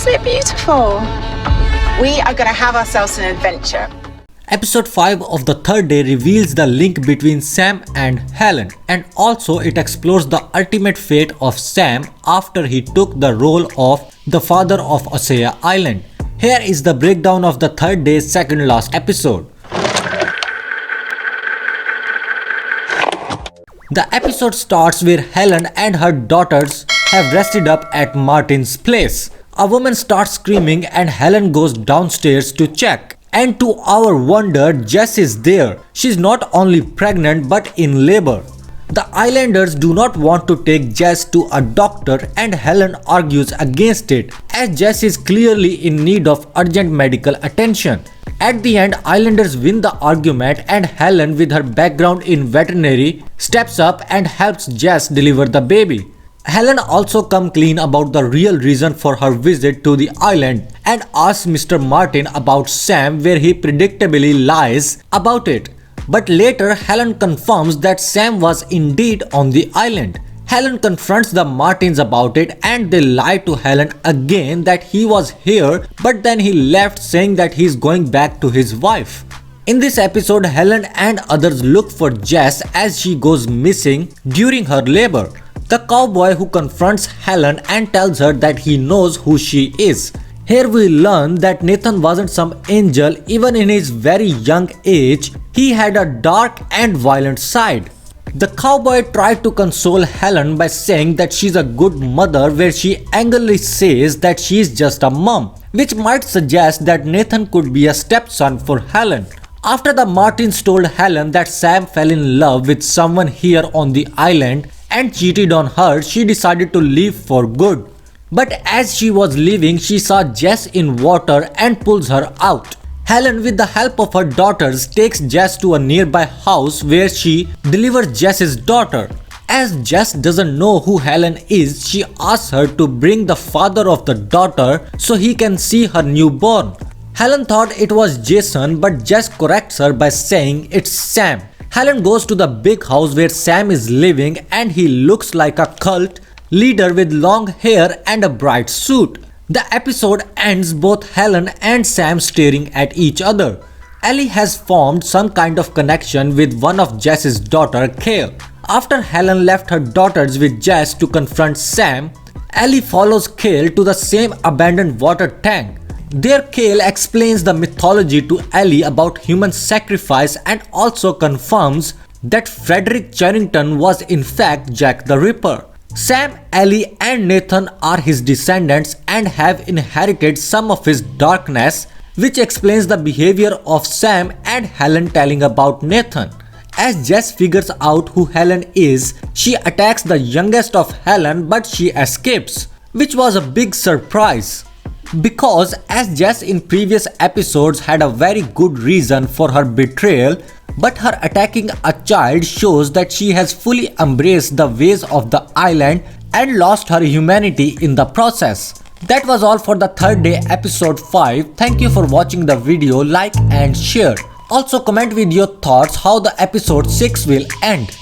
Isn't it beautiful? We are going to have ourselves an adventure. Episode 5 of the third day reveals the link between Sam and Helen, and also it explores the ultimate fate of Sam after he took the role of the father of Osea Island. Here is the breakdown of the third day's second last episode. The episode starts where Helen and her daughters have rested up at Martin's place. A woman starts screaming and Helen goes downstairs to check. And to our wonder, Jess is there. She's not only pregnant but in labor. The islanders do not want to take Jess to a doctor and Helen argues against it, as Jess is clearly in need of urgent medical attention. At the end, islanders win the argument and Helen, with her background in veterinary, steps up and helps Jess deliver the baby. Helen also comes clean about the real reason for her visit to the island and asks Mr. Martin about Sam, where he predictably lies about it. But later Helen confirms that Sam was indeed on the island. Helen confronts the Martins about it and they lie to Helen again that he was here, but then he left saying that he's going back to his wife. In this episode, Helen and others look for Jess as she goes missing during her labor. The cowboy who confronts Helen and tells her that he knows who she is. Here we learn that Nathan wasn't some angel. Even in his very young age, he had a dark and violent side. The cowboy tried to console Helen by saying that she's a good mother, where she angrily says that she's just a mom, which might suggest that Nathan could be a stepson for Helen. After the Martins told Helen that Sam fell in love with someone here on the island and cheated on her, she decided to leave for good. But as she was leaving, she saw Jess in water and pulls her out. Helen, with the help of her daughters, takes Jess to a nearby house where she delivers Jess's daughter. As Jess doesn't know who Helen is, she asks her to bring the father of the daughter so he can see her newborn. Helen thought it was Jason, but Jess corrects her by saying it's Sam. Helen goes to the big house where Sam is living and he looks like a cult leader with long hair and a bright suit. The episode ends both Helen and Sam staring at each other. Ellie has formed some kind of connection with one of Jess's daughter, Kale. After Helen left her daughters with Jess to confront Sam, Ellie follows Kale to the same abandoned water tank. There Kale explains the mythology to Ellie about human sacrifice and also confirms that Frederick Charrington was in fact Jack the Ripper. Sam, Ellie and Nathan are his descendants and have inherited some of his darkness, which explains the behavior of Sam and Helen telling about Nathan. As Jess figures out who Helen is, she attacks the youngest of Helen, but she escapes, which was a big surprise. Because as Jess in previous episodes had a very good reason for her betrayal, but her attacking a child shows that she has fully embraced the ways of the island and lost her humanity in the process. That was all for the third day episode 5. Thank you for watching the video, like and share. Also comment with your thoughts how the episode 6 will end.